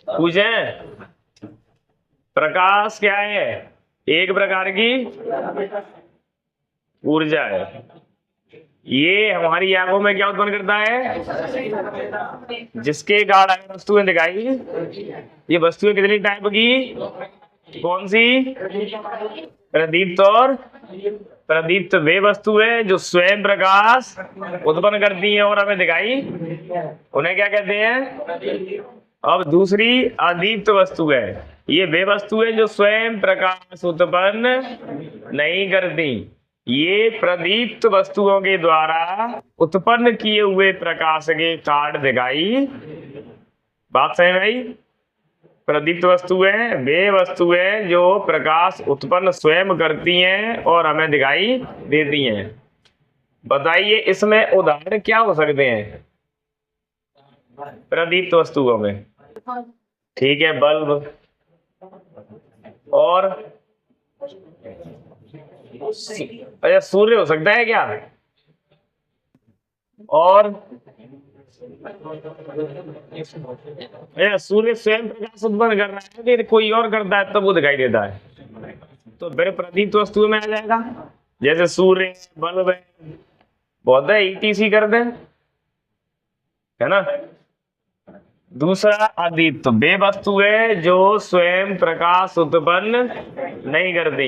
पूछे। प्रकाश क्या है? एक प्रकार की ऊर्जा है। ये हमारी आंखों में क्या उत्पन्न करता है? जिसके कारण अगर वस्तुएं दिखाई, ये वस्तुएं कितनी टाइप की? कौन सी? प्रदीप्त और प्रदीप्त वे वस्तुएं जो स्वयं प्रकाश उत्पन्न करती हैं और हमें दिखाई, उन्हें क्या कहते हैं? अब दूसरी अदीप्त वस्तु है। ये वे वस्तुएं जो स्वयं प्रकाश उत्पन्न नहीं करती। ये प्रदीप्त वस्तुओं के द्वारा उत्पन्न किए हुए प्रकाश के कारण दिखाई। बात सही भाई? प्रदीप्त वस्तुएं वे वस्तुएं जो प्रकाश उत्पन्न स्वयं करती हैं और हमें दिखाई देती हैं। बताइए इसमें उदाहरण क्या हो सकते हैं प्रदीप्त वस्तुओं में? ठीक है, बल्ब। और अच्छा, सूर्य हो सकता है क्या? और अच्छा, सूर्य स्वयं प्रकाश उत्पन्न कर रहा है कि कोई और करता है तब वो दिखाई देता है? तो फिर प्रदीप्त वस्तुओं में आ जाएगा। जैसे सूर्य, बल्ब है, बहुत है, ईटीसी कर दे, है ना। दूसरा अदीप्त वे वस्तु है जो स्वयं प्रकाश उत्पन्न नहीं करती।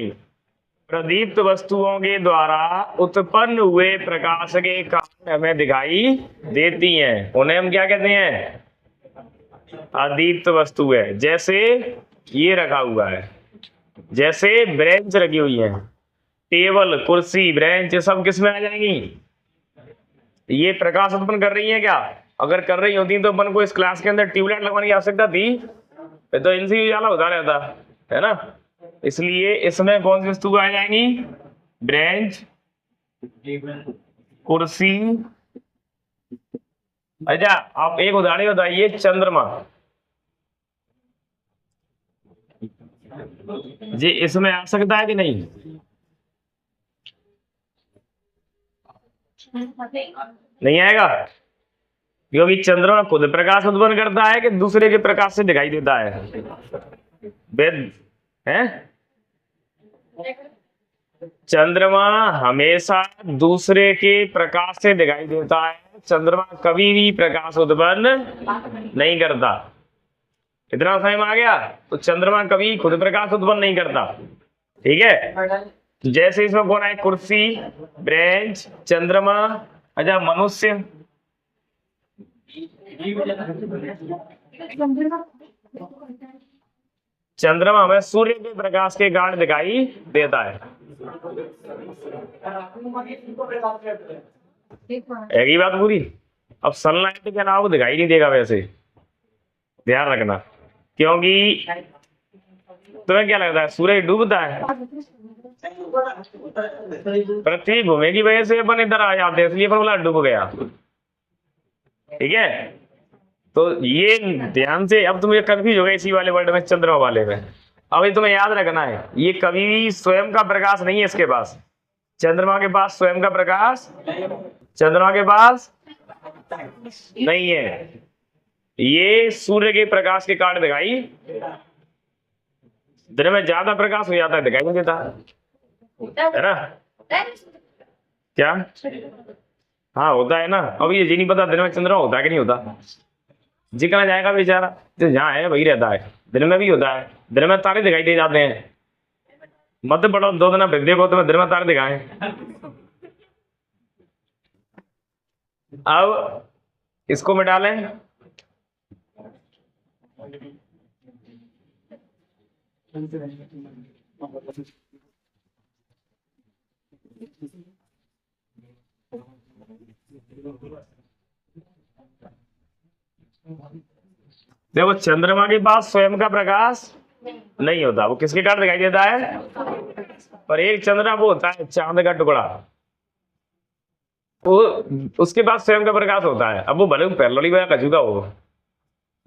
प्रदीप्त वस्तुओं के द्वारा उत्पन्न हुए प्रकाश के कारण हमें दिखाई देती हैं, उन्हें हम क्या कहते हैं? अदीप्त वस्तु है। जैसे ये रखा हुआ है, जैसे ब्रेंच रखी हुई है, टेबल, कुर्सी, ब्रेंच, ये सब किस में आ जाएंगी? ये प्रकाश उत्पन्न कर रही है क्या? अगर कर रही होती तो अपन को इस क्लास के अंदर ट्यूबलाइट लगवाने की आवश्यकता थी? तो इनसे उजाला होता रहता, है ना। इसलिए इसमें कौन सी वस्तु आ जाएंगी? ब्रेंच, कुर्सी। अच्छा, आप एक उदाहरण बताइए, चंद्रमा जी इसमें आ सकता है कि नहीं? नहीं आएगा, क्योंकि चंद्रमा खुद प्रकाश उत्पन्न करता है कि दूसरे के प्रकाश से दिखाई देता है? वेद है, चंद्रमा हमेशा दूसरे के प्रकाश से दिखाई देता है। चंद्रमा कभी भी प्रकाश उत्पन्न नहीं करता। इतना समझ में आ गया? तो चंद्रमा कभी खुद प्रकाश उत्पन्न नहीं करता, ठीक है। जैसे इसमें कौन है? कुर्सी, ब्रेंच, चंद्रमा। अच्छा, मनुष्य, चंद्रमा हमें सूर्य के प्रकाश के कारण दिखाई देता है। एक ही बात पूरी। अब सनलाइट के अलावा दिखाई नहीं देगा वैसे, ध्यान रखना। क्योंकि तुम्हें क्या लगता है सूरज डूबता है? पृथ्वी घूमे की वजह से अपन इधर आ जाते हैं, इसलिए अपन बोला डूब गया, ठीक है। तो ये ध्यान से, अब तुम्हें कंफ्यूज हो गया इसी वाले वर्ड में, चंद्रमा वाले में। अब ये तुम्हें याद रखना है, ये कभी भी स्वयं का प्रकाश नहीं है इसके पास। चंद्रमा के पास स्वयं का प्रकाश, चंद्रमा के पास नहीं है। ये सूर्य के प्रकाश के कारण दिखाई, दिन में ज्यादा प्रकाश हो जाता है दिखाई नहीं देता, है ना। क्या? हाँ होता है ना। अब ये जी नहीं पता दिन में चंद्रमा होता है कि नहीं होता। जी कहाँ जाएगा बेचारा, जो जहाँ है वही रहता है। दिन में भी होता है, दिन में तारे दिखाई दे जाते हैं। मत पढ़ो, 2 दिन फिर देखो तुम्हें दिन में तारे दिखाए। अब इसको मिटा लें। देखो, चंद्रमा के पास स्वयं का प्रकाश नहीं होता, वो किसके कारण दिखाई देता है? पर एक चंद्रमा वो होता है चांद का टुकड़ा, वो उसके पास स्वयं का प्रकाश होता है। अब वो भले पैरेलली या कछुआ हो।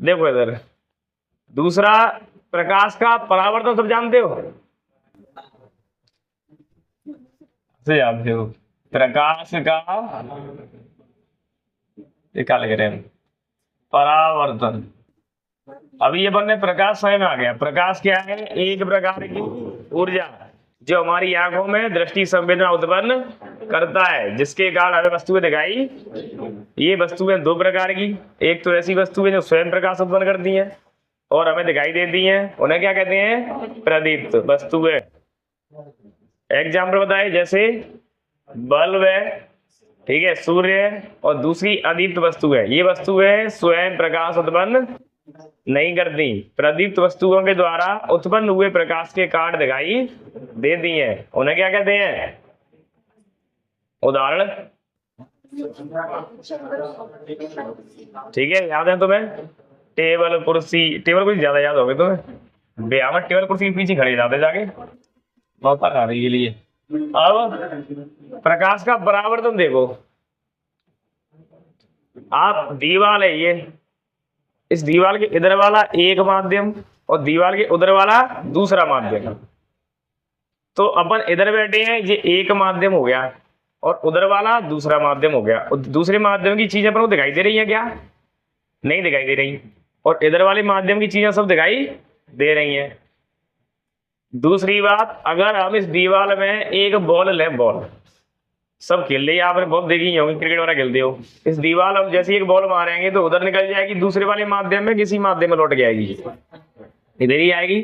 देखो इधर, दूसरा प्रकाश का परावर्तन सब जानते हो? से जानते हो प्रकाश का, क्या लग रहे हैं, परावर्तन। अभी ये बनने प्रकाश स्वयं आ गया। प्रकाश क्या है? एक प्रकार की ऊर्जा जो हमारी आंखों में दृष्टि संवेदना उत्पन्न करता है, जिसके कारण हमें वस्तुएं दिखाई। ये वस्तुएं दो प्रकार की, एक तो ऐसी वस्तुएं जो स्वयं प्रकाश उत्पन्न करती हैं और हमें दिखाई देती हैं, उन्हें क्या कहते हैं? प्रदीप्त वस्तुएं। एग्जाम्पल बताए, जैसे बल्ब है, ठीक है, सूर्य है, और दूसरी अदीप्त वस्तु है। ये वस्तुएं स्वयं प्रकाश उत्पन्न नहीं करती, प्रदीप्त वस्तुओं के द्वारा उत्पन्न हुए प्रकाश के कारण दिखाई देती हैं, उन्हें क्या कहते हैं? उदाहरण, ठीक है, याद है तुम्हें? टेबल कुर्सी। टेबल कुर्सी ज्यादा याद होगी तुम्हें, ब्याह में टेबल कुर्सी के पीछे खड़े जाते जाके मौका खाने के लिए। अब प्रकाश का परावर्तन देखो, आप दीवार है ये, इस दीवार के इधर वाला एक माध्यम और दीवार के उधर वाला दूसरा माध्यम। तो अपन इधर बैठे हैं, ये एक माध्यम हो गया और उधर वाला दूसरा माध्यम हो गया। और दूसरे माध्यम की चीजें अपन को दिखाई दे रही है क्या? नहीं दिखाई दे रही। और इधर वाले माध्यम की चीजें सब दिखाई दे रही हैं। दूसरी बात, अगर हम इस दीवार में एक बॉल लें, बॉल सब खेल रही है, आपने बहुत देखी होगी, क्रिकेट वगैरह खेलते हो। इस दीवार हम जैसे एक बॉल मारेंगे तो उधर निकल जाएगी, दूसरे वाले माध्यम में किसी माध्यम में लौट के आएगी, इधर ही आएगी।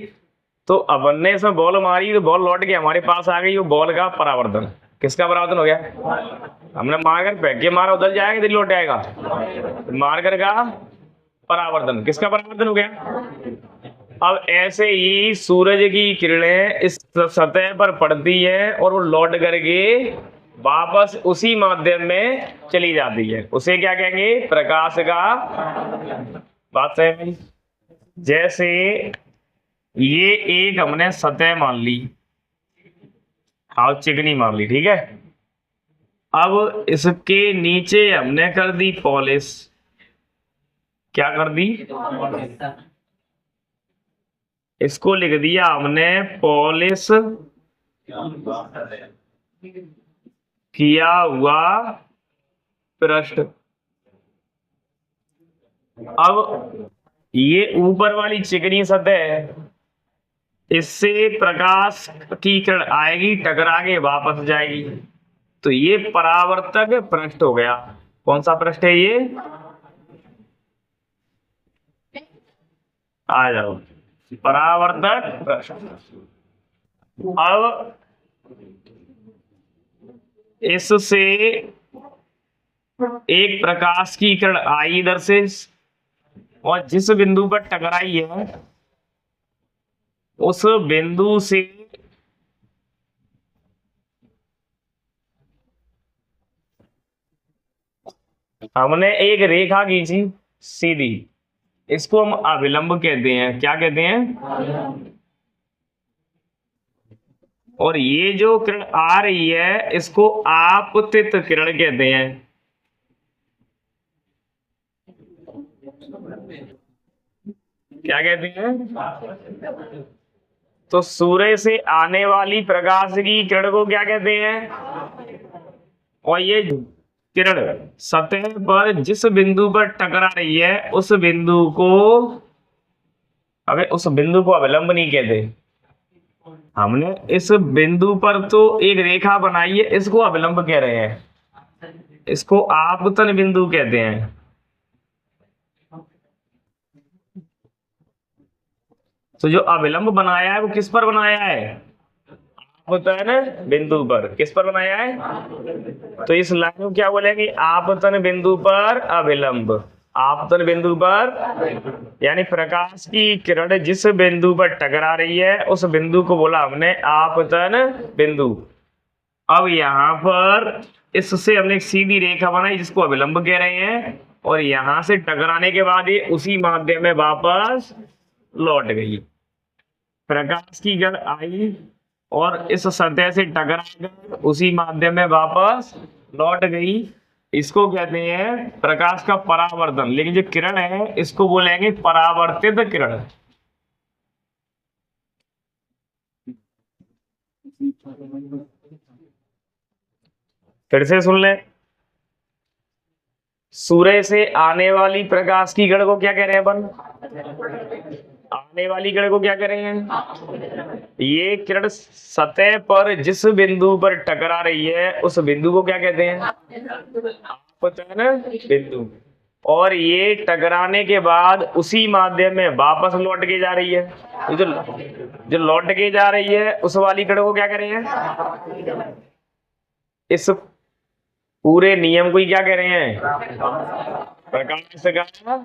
तो अपन ने इसमें बॉल मारी तो बॉल लौट के हमारे पास आ गई। वो बॉल का परावर्तन। किसका परावर्तन हो गया? हमने मारकर फेंक के मारा, उधर जाएगा, इधर लौट आएगा। मारकर का परावर्तन। किसका परावर्तन हो गया? अब ऐसे ही सूरज की किरणें इस सतह पर पड़ती है और वो लौट करके वापस उसी माध्यम में चली जाती है, उसे क्या कहेंगे? प्रकाश का। बात सही है? जैसे ये एक हमने सतह मान ली, हाँ चिकनी मान ली, ठीक है। अब इसके नीचे हमने कर दी पॉलिश। क्या कर दी? इसको लिख दिया हमने पॉलिश किया हुआ पृष्ठ। अब ये ऊपर वाली चिकनी सतह है, इससे प्रकाश की किरण आएगी, टकरा के वापस जाएगी, तो ये परावर्तक पृष्ठ हो गया। कौन सा पृष्ठ है ये? आ जाओ, परावर्तक पृष्ठ। अब इससे एक प्रकाश की किरण आई इधर से और जिस बिंदु पर टकराई है उस बिंदु से हमने एक रेखा खींची सीधी, इसको हम अभिलंब कहते हैं। क्या कहते हैं? और ये जो किरण आ रही है इसको आपतित किरण कहते हैं। क्या कहते हैं? तो सूर्य से आने वाली प्रकाश की किरण को क्या कहते हैं? और ये किरण सतह पर जिस बिंदु पर टकरा रही है उस बिंदु को, अबे उस बिंदु को अभिलंब नहीं कहते, हमने इस बिंदु पर तो एक रेखा बनाई है, इसको अभिलंब कह रहे हैं, इसको आपतन बिंदु कहते हैं। तो जो अभिलंब बनाया है वो किस पर बनाया है? आपतन बिंदु पर। किस पर बनाया है? तो इस लाइन को क्या बोलेंगे? आपतन बिंदु पर अभिलंब। आपतन बिंदु पर, यानी प्रकाश की किरण जिस बिंदु पर टकरा रही है उस बिंदु को बोला हमने आपतन बिंदु। अब यहाँ पर इससे हमने एक सीधी रेखा बनाई जिसको अभिलंब कह रहे हैं, और यहां से टकराने के बाद ये उसी माध्यम में वापस लौट गई। प्रकाश की किरण आई और इस सतह से टकरा उसी माध्यम में वापस लौट गई, इसको कहते हैं प्रकाश का परावर्तन। लेकिन जो किरण है इसको बोलेंगे परावर्तित किरण। फिर से सुन ले, सूर्य से आने वाली प्रकाश की किरण को क्या कह रहे हैं अपन? आने वाली किरण को क्या कह रहे हैं? ये किरण सतह पर जिस बिंदु पर टकरा रही है उस बिंदु को क्या कहते हैं? आपतन बिंदु। और ये टकराने के बाद उसी माध्यम में वापस लौट के जा रही है। ये जो लौट के जा रही है उस वाली किरण को क्या कह रहे हैं? इस पूरे नियम को ही क्या कह रहे हैं? प्रकाश का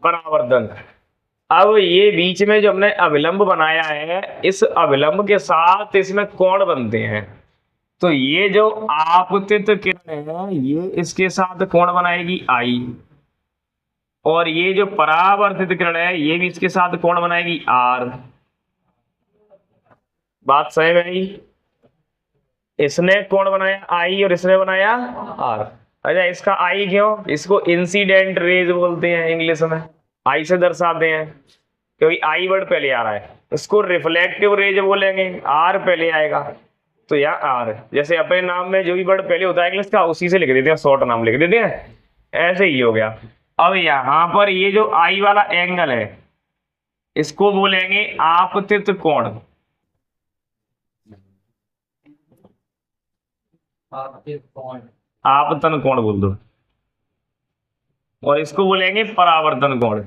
परावर्तन। अब ये बीच में जो हमने अविलंब बनाया है, इस अविलंब के साथ इसमें कोण बनते हैं। तो ये जो आपतित किरण है ये इसके साथ कोण बनाएगी आई, और ये जो परावर्तित किरण है ये भी इसके साथ कोण बनाएगी आर। बात सही है? इसने कोण बनाया आई और इसने बनाया आर। अच्छा, इसका आई क्यों? इसको इंसिडेंट रेज बोलते हैं, इंग्लिश में आई से दर्शाते हैं क्योंकि आई वर्ड पहले आ रहा है। इसको रिफ्लेक्टिव रेज बोलेंगे, आर पहले आएगा तो यहाँ आर। जैसे अपने नाम में जो भी वर्ड पहले होता है इंग्लिश का उसी से लिख देते हैं, शॉर्ट नाम लिख देते हैं, ऐसे ही हो गया। अब यहाँ पर ये जो आई वाला एंगल है इसको बोलेंगे आपतित कोण। आपतन कोण बोल दो, और इसको बोलेंगे परावर्तन कोण।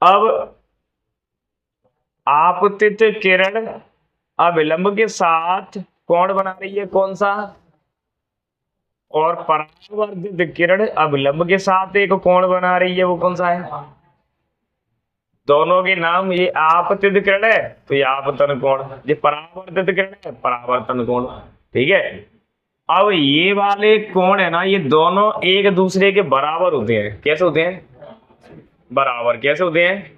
अब आपतित किरण अविलंब के साथ कोण बना रही है, कौन सा? और परावर्तित किरण अविलंब के साथ एक कोण बना रही है, वो कौन सा है? दोनों के नाम, ये आपतित किरण है तो ये आपतन कोण, ये परावर्तित किरण है परावर्तन कोण। ठीक है। अब ये वाले कोण है ना, ये दोनों एक दूसरे के बराबर होते हैं। कैसे होते हैं? बराबर। कैसे होते हैं?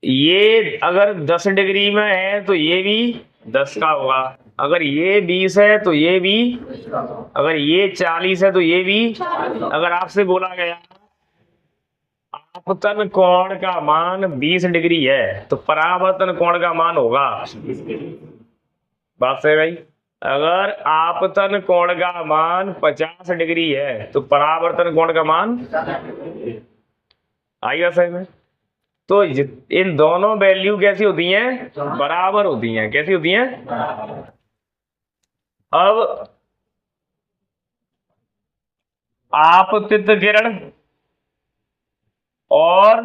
ये अगर 10 डिग्री में है तो ये भी 10 का होगा, अगर ये 20 है तो ये भी, अगर ये 40 है तो ये भी। अगर आपसे बोला गया आपतन कोण का मान 20 डिग्री है तो परावर्तन कोण का मान होगा, बात सही भाई? अगर आपतन कोण का मान 50 डिग्री है तो परावर्तन कोण का मान आएगा सही में। तो इन दोनों वैल्यू कैसी होती हैं? बराबर होती हैं। कैसी होती हैं? अब आपतित किरण और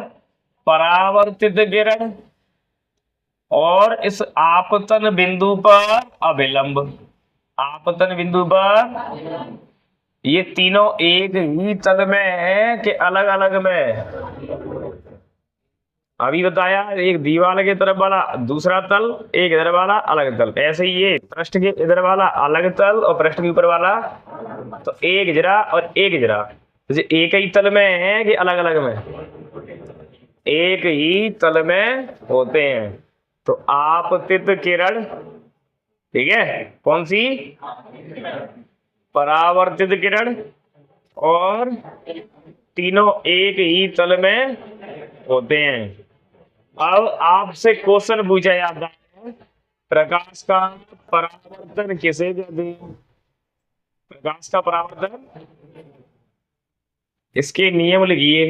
परावर्तित किरण और इस आपतन बिंदु पर अविलंब, आपतन बिंदु पर ये तीनों एक ही तल में है कि अलग अलग में? अभी बताया, एक दीवार के तरफ वाला दूसरा तल, एक इधर वाला अलग तल। ऐसे ही ये पृष्ठ के इधर वाला अलग तल और पृष्ठ के ऊपर वाला तो एक जरा और एक जरा, जैसे एक ही तल में है कि अलग अलग में? एक ही तल में होते हैं। तो आपतित किरण, ठीक है, कौन सी? परावर्तित किरण, और तीनों एक ही तल में होते हैं। अब आपसे क्वेश्चन पूछा जाता है, प्रकाश का परावर्तन किसे कहते हैं? प्रकाश का परावर्तन, इसके नियम लिखिए,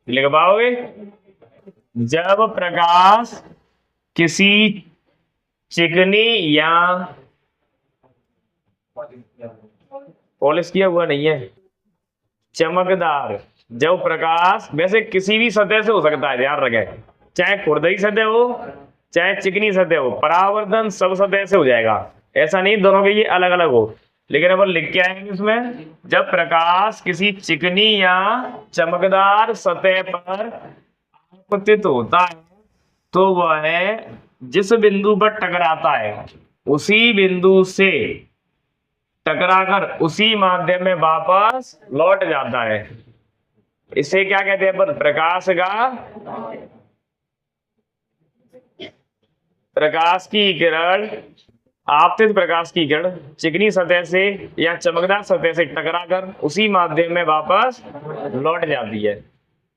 लिख पाओगे? जब प्रकाश किसी चिकनी या पॉलिश किया हुआ नहीं है, चमकदार, जब प्रकाश वैसे किसी भी सतह से हो सकता है, ध्यान रखें, चाहे खुरदरी सतह हो चाहे चिकनी सतह हो, परावर्तन सब सतह से हो जाएगा। ऐसा नहीं दोनों के ये अलग अलग हो, लेकिन अपन लिख के आएंगे इसमें, जब प्रकाश किसी चिकनी या चमकदार सतह पर आपतित होता है तो वह जिस बिंदु पर टकराता है उसी बिंदु से टकराकर उसी माध्यम में वापस लौट जाता है। इसे क्या कहते हैं? प्रकाश की किरण, आपतित प्रकाश की किरण चिकनी सतह से या चमकदार सतह से टकराकर उसी माध्यम में वापस लौट जाती है।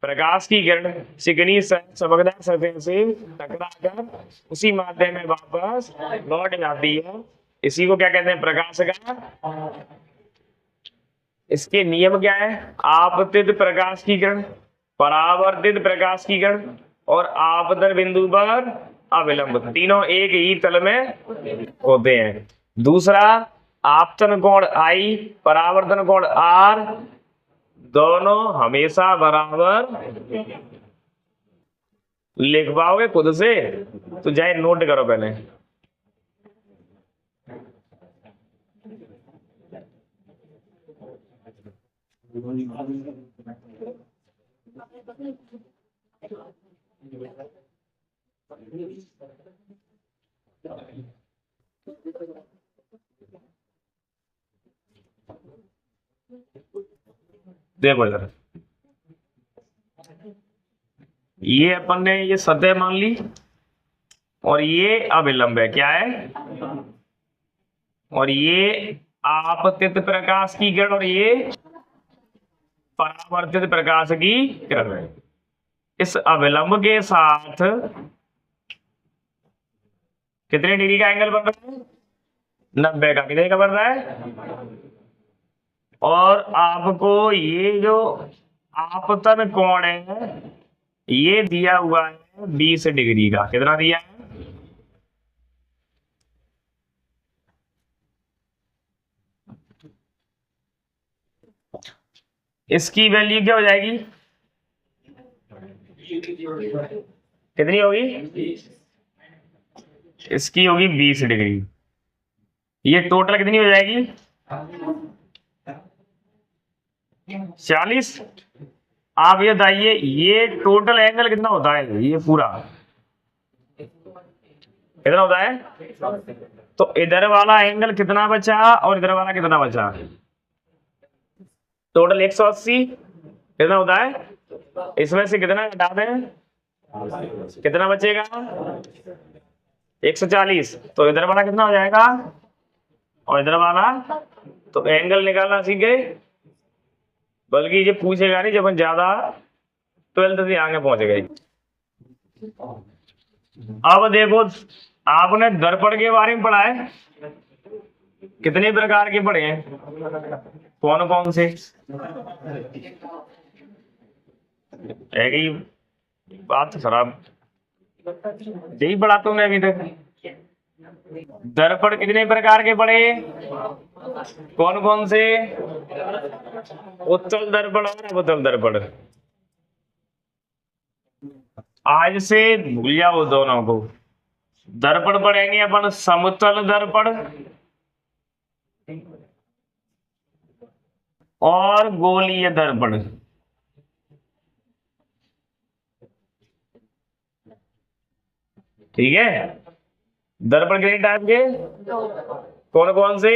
प्रकाश की किरण चिकनी चमकदार सतह से टकराकर उसी माध्यम में वापस लौट जाती है। इसी को क्या कहते हैं? प्रकाश का। इसके नियम क्या है? आपतित प्रकाश की किरण, परावर्तित प्रकाश की किरण और आपतन बिंदु पर अविलंब, तीनों एक ही तल में होते हैं। दूसरा, आपतन कोण I, परावर्तन कोण R, दोनों हमेशा बराबर। लिख पाओगे खुद से तो जाए नोट करो पहले। देखो इधर, ये अपन ने ये सतह मान ली और ये अविलंब है, क्या है? और ये आपतित प्रकाश की किरण और ये परावर्तित प्रकाश की किरण है। इस अविलंब के साथ कितने डिग्री का एंगल बन रहा है? 90 का। कितने का बन रहा है? और आपको ये जो आपतन कोण है ये दिया हुआ है 20 डिग्री का। कितना दिया है? इसकी वैल्यू क्या हो जाएगी? कितनी होगी? इसकी होगी 20 डिग्री। ये टोटल कितनी हो जाएगी? 40। आप ये बताइए ये टोटल एंगल कितना होता है? ये पूरा कितना होता है? तो इधर वाला एंगल कितना बचा और इधर वाला कितना बचा? टोटल 180 कितना होता है? इसमें से कितना घटा दें? कितना बचेगा? 140। तो इधर वाला कितना हो जाएगा और इधर वाला? तो एंगल निकालना सीख गए। बल्कि ये पूछेगा नहीं जब हम ज्यादा 12th से आगे पहुंच गए। अब देखो, आपने दर्पण के बारे में पढ़ा है। कितने प्रकार के पढ़े हैं? कौन कौन से? एक ही बात खराब यही पढ़ा तुमने अभी तक। दर्पण कितने प्रकार के पढ़े? कौन कौन से? उत्तल दर्पण और अवतल दर्पण। आज से भूल जाओ दोनों को। दर्पण पढ़ेंगे अपन समतल दर्पण और गोलीय दर्पण। ठीक है? दर्पण कितने टाइप के? कौन कौन से?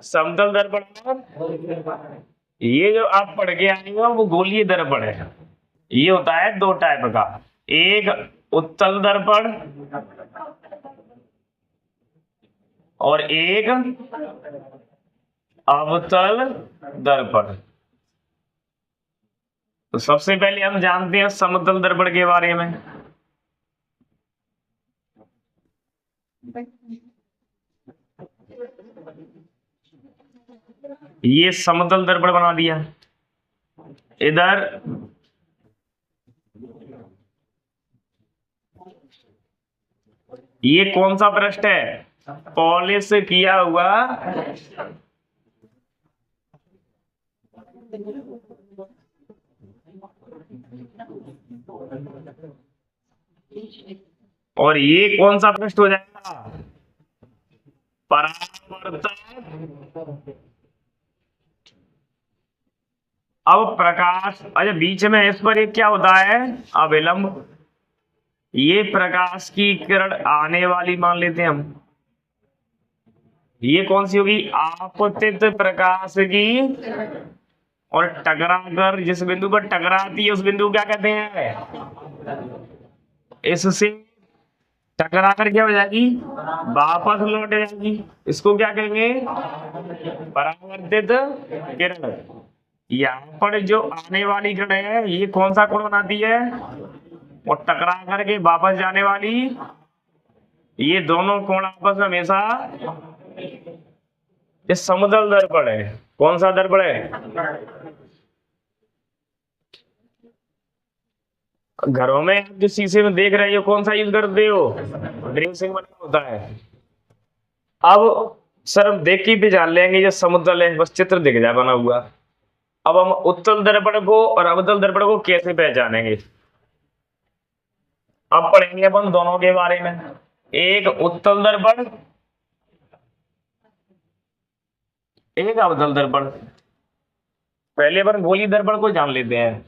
समतल दर्पण और ये जो आप पढ़ के आए हो वो गोलीय दर्पण है। ये होता है 2 टाइप का, एक उत्तल दर्पण और एक अवतल दर्पण। तो सबसे पहले हम जानते हैं समतल दर्पण के बारे में। ये समतल दर्पण बना दिया। इधर ये कौन सा पृष्ठ है? पॉलिश किया हुआ और ये कौन सा पृष्ठ हो जाएगा? परावर्तक। अब प्रकाश, अच्छा बीच में इस पर एक क्या होता है? अविलंब। ये प्रकाश की किरण आने वाली मान लेते हैं हम। ये कौन सी होगी? आपतित प्रकाश की। और टकराकर जिस बिंदु पर टकराती है उस बिंदु को क्या कहते हैं? इससे टकराकर क्या हो जाएगी? वापस लौट जाएगी। इसको क्या कहेंगे? परावर्तित किरण। यहाँ पर जो आने वाली कण है ये कौन सा कोण बनाती है, और टकरा करके वापस जाने वाली, ये दोनों कोण आपस में हमेशा, ये समतल दर्पण है। कौन सा दर्पण है? घरों में आप जो शीशे में देख रहे हो कौन सा यूज करते हो, ड्रिल सिंह बना होता है। अब सर हम देख के भी जान लेंगे ये समतल है, बस चित्र दिख जाए बना हुआ। अब हम उत्तल दर्पण को और अवतल दर्पण को कैसे पहचानेंगे, अब पढ़ेंगे अपन दोनों के बारे में। एक उत्तल दर्पण, एक अवतल दर्पण। पहले अपन गोली दर्पण को जान लेते हैं।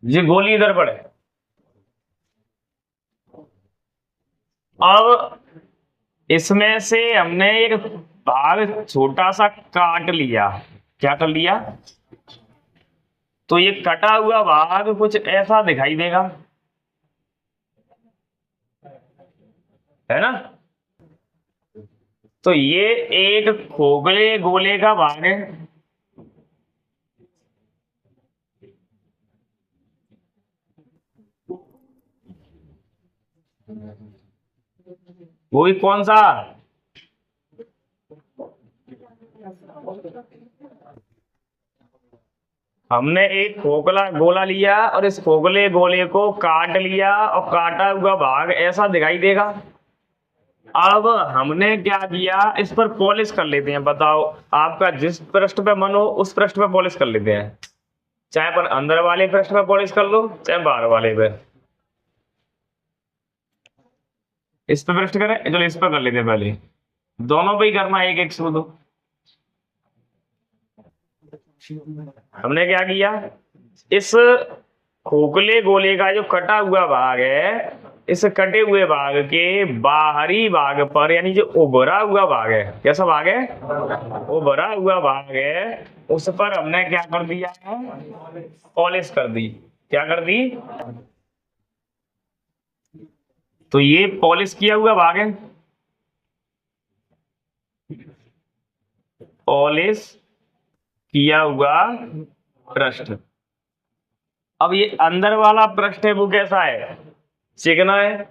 ये गोली दर्पण है। अब इसमें से हमने एक भाग छोटा सा काट लिया, क्या कर लिया, तो ये कटा हुआ भाग कुछ ऐसा दिखाई देगा, है ना। तो ये एक खोखले गोले का भाग है। वो भी कौन सा, हमने एक खोखला गोला लिया और इस खोखले गोले को काट लिया और काटा हुआ भाग ऐसा दिखाई देगा। अब हमने क्या किया, इस पर पॉलिश कर लेते हैं। बताओ आपका जिस पृष्ठ पे मन हो उस पृष्ठ पे पॉलिश कर लेते हैं, चाहे पर अंदर वाले पृष्ठ पे पॉलिश कर लो चाहे बाहर वाले पे। इस पे पृष्ठ करें, चलो इस पे कर लेते हैं, पहले दोनों पे ही करना, एक एक शुरू। हमने क्या किया, इस खोखले गोले का जो कटा हुआ भाग है, इस कटे हुए भाग के बाहरी भाग पर, यानी जो उभरा हुआ भाग है, कैसा भाग है, उभरा हुआ भाग है, उस पर हमने क्या कर दिया है, पॉलिश कर दी। क्या कर दी, तो ये पॉलिश किया हुआ भाग है, पॉलिश किया हुआ पृष्ठ। अब ये अंदर वाला पृष्ठ है वो कैसा है, चिकना है।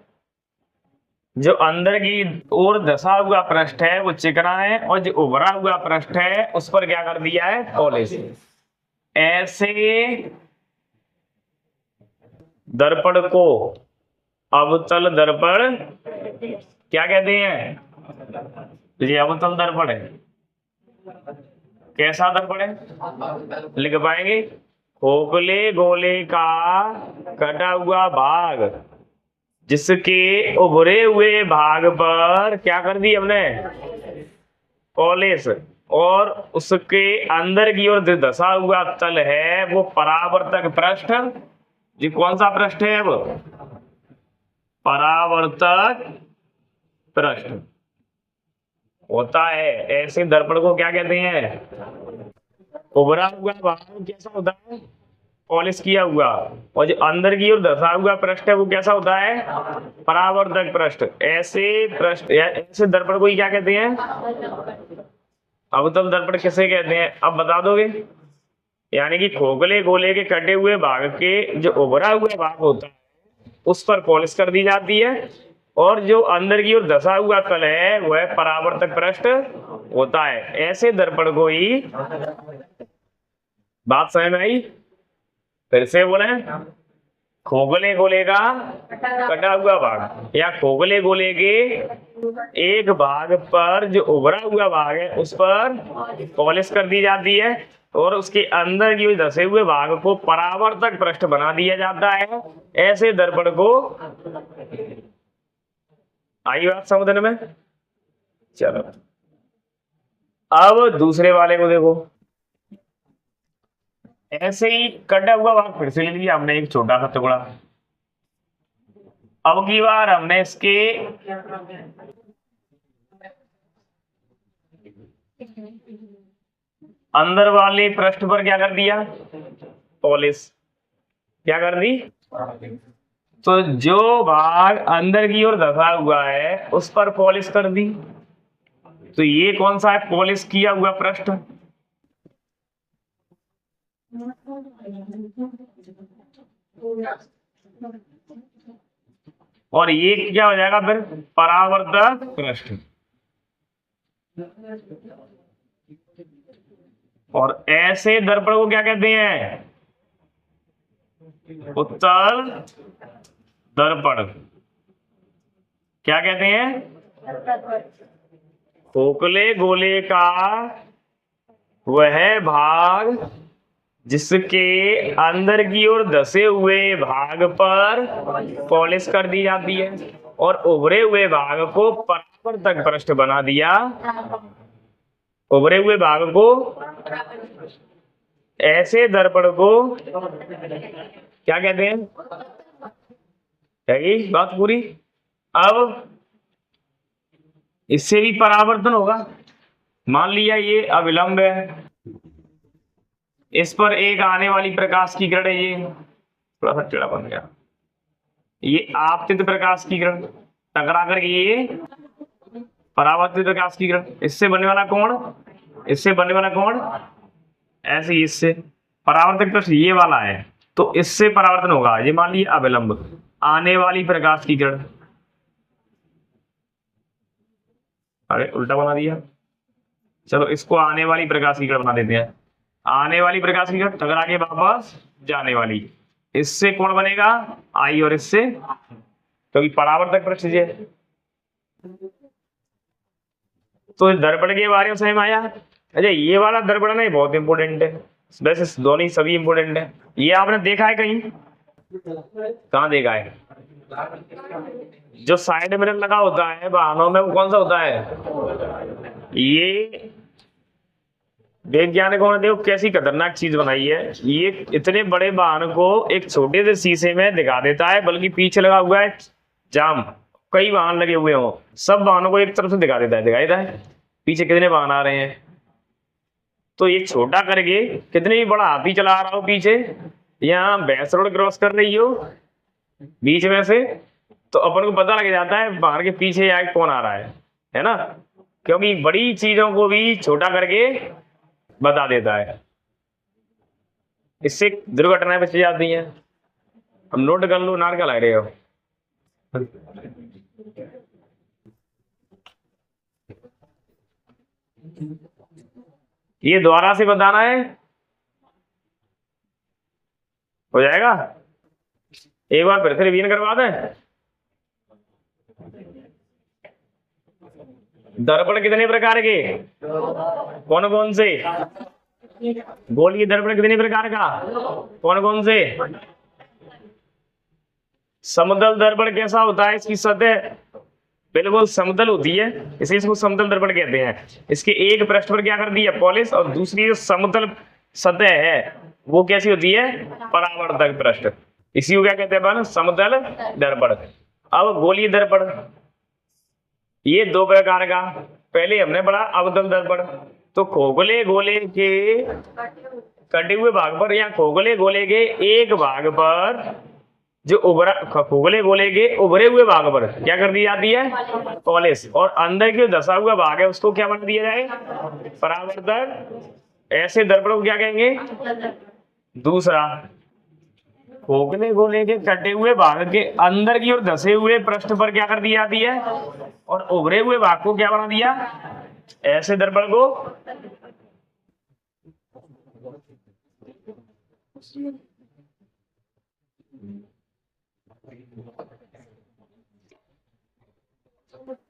जो अंदर की ओर धसा हुआ पृष्ठ है वो चिकना है, और जो उभरा हुआ पृष्ठ है उस पर क्या कर दिया है, पॉलिश। ऐसे दर्पण को अवतल दर्पण क्या कहते हैं, ये अवतल दर्पण है। कैसा दर्पण है, लिख पाएंगे, खोखले गोले का कटा हुआ भाग जिसके उभरे हुए भाग पर क्या कर दी हमने, पॉलिश, और उसके अंदर की ओर धसा हुआ तल है वो परावर्तक पृष्ठ। जी कौन सा पृष्ठ है, वो परावर्तक पृष्ठ होता है। ऐसे दर्पण को क्या कहते हैं, उभरा हुआ भाग कैसा होता है, पॉलिश किया हुआ, और जो अंदर की ओर धसा हुआ पृष्ठ है वो कैसा होता है, परावर्तक पृष्ठ। ऐसे पृष्ठ ऐसे दर्पण को ही क्या कहते हैं, अवतल दर्पण किसे कहते हैं, अब बता दोगे। यानी कि खोखले गोले के कटे हुए भाग के जो उभरा हुआ भाग होता है उस पर पॉलिश कर दी जाती है, और जो अंदर की ओर धसा हुआ तल है वह परावर्तक पृष्ठ होता है। ऐसे दर्पण को ही, बात समझ में आई, फिर से बोले, खोखले गोले का कटा हुआ भाग या खोखले गोले के एक भाग पर जो उभरा हुआ भाग है उस पर पॉलिश कर दी जाती है, और उसके अंदर की धसे हुए भाग को परावर्तक पृष्ठ बना दिया जाता है। ऐसे दर्पण को, आई बात समझने में। चलो अब दूसरे वाले को देखो, ऐसे ही कटा हुआ भाग फिर से ले लिया हमने एक छोटा सा टुकड़ा। अब की बार हमने इसके अंदर वाले पृष्ठ पर क्या कर दिया, पॉलिश, क्या कर दी? तो जो भाग अंदर की ओर धसा हुआ है उस पर पॉलिश कर दी। तो ये कौन सा है? पॉलिश किया हुआ पृष्ठ। और ये क्या हो जाएगा फिर? परावर्तक पृष्ठ। और ऐसे दर्पण को क्या कहते हैं? उत्तल दर्पण। क्या कहते हैं? खोखले गोले का वह भाग जिसके अंदर की ओर धसे हुए भाग पर पॉलिश कर दी जाती है और उभरे हुए भाग को परावर्तक पृष्ठ बना दिया। उभरे हुए भाग को, ऐसे दर्पण को क्या कहते हैं? है बात पूरी। अब इससे भी परावर्तन होगा। मान लिया ये अविलंब है, इस पर एक आने वाली प्रकाश की किरण है, ये थोड़ा सा टेढ़ा बन गया, ये आपतित प्रकाश की किरण टकरा करके ये परावर्तित प्रकाश की किरण, इससे बनने वाला कोण, इससे बनने वाला कोण ऐसे ही, इससे परावर्तक पृष्ठ ये वाला है तो इससे परावर्तन होगा। ये मान लीजिए अविलंब, आने वाली प्रकाश की किरण, अरे उल्टा बना दिया, चलो इसको आने वाली प्रकाश की किरण बना देते हैं। आने वाली प्रकाश की किरण टकरा के वापस जाने वाली, इससे कौन बनेगा? आई, और इससे क्योंकि परावर्तक पृष्ठ है। तो दर्पण के बारे में समझ में आया। अच्छा, ये वाला दर्पण नहीं बहुत इंपोर्टेंट है, वैसे दोनों सभी इंपोर्टेंट है। ये आपने देखा है कहीं? कहाँ देखा है? जो साइड मिरर लगा होता है वाहनों में, वो कौन सा होता है? ये वैज्ञानिकों ने देखो कैसी खतरनाक चीज बनाई है। ये इतने बड़े वाहन को एक छोटे से शीशे में दिखा देता है, बल्कि पीछे लगा हुआ है जाम, कई वाहन लगे हुए हो, सब वाहनों को एक तरफ से दिखा देता है, दिखाई देता है पीछे कितने वाहन आ रहे हैं। तो ये छोटा करके कितने भी बड़ा हाथी चला रहा हो पीछे, यहाँ भैंस रोड क्रॉस कर रही हो बीच में से, तो अपन को पता लग जाता है बाहर के पीछे या कौन आ रहा है ना, क्योंकि बड़ी चीजों को भी छोटा करके बता देता है। इससे दुर्घटनाएं बच जाती हैं। हम नोट कर लो, नार क्या लग रहे हो? ये दोबारा से बताना है, हो जाएगा? एक बार फिर से रिवीजन करवा दें। दर्पण कितने प्रकार के? कौन कौन से? गोलीय दर्पण कितने प्रकार का? कौन कौन से? समतल दर्पण कैसा होता है? इसकी सतह बिल्कुल समतल होती है, इसलिए इसको समतल दर्पण कहते हैं। इसके एक पृष्ठ पर क्या कर दिया? पॉलिश, और दूसरी जो समतल सतह है वो कैसी होती है? परावर्तक पृष्ठ। इसी को क्या कहते हैं? समतल दर्पण। अब गोलीय दर्पण, ये दो प्रकार का। पहले हमने पढ़ा अवतल दर्पण। तो खोखले गोले के कटे हुए भाग पर या खोखले गोले के एक भाग पर जो उभरा, खोखले गोले के उभरे हुए भाग पर क्या कर दी जाती है? पॉलिश, और अंदर की धसा हुआ भाग है उसको क्या बना दिया जाए? परावर्तक। ऐसे दर्पण को क्या कहेंगे? दूसरा, खोखले गोले के कटे हुए भाग के अंदर की ओर धसे हुए पृष्ठ पर क्या कर दी जाती है? और उभरे हुए भाग को क्या बना दिया? ऐसे दर्पण को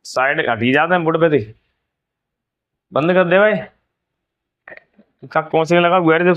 साइड हटी जाते हैं, बुढ़ पे थे, बंद कर दे भाई, कौन से लगा हुआ है?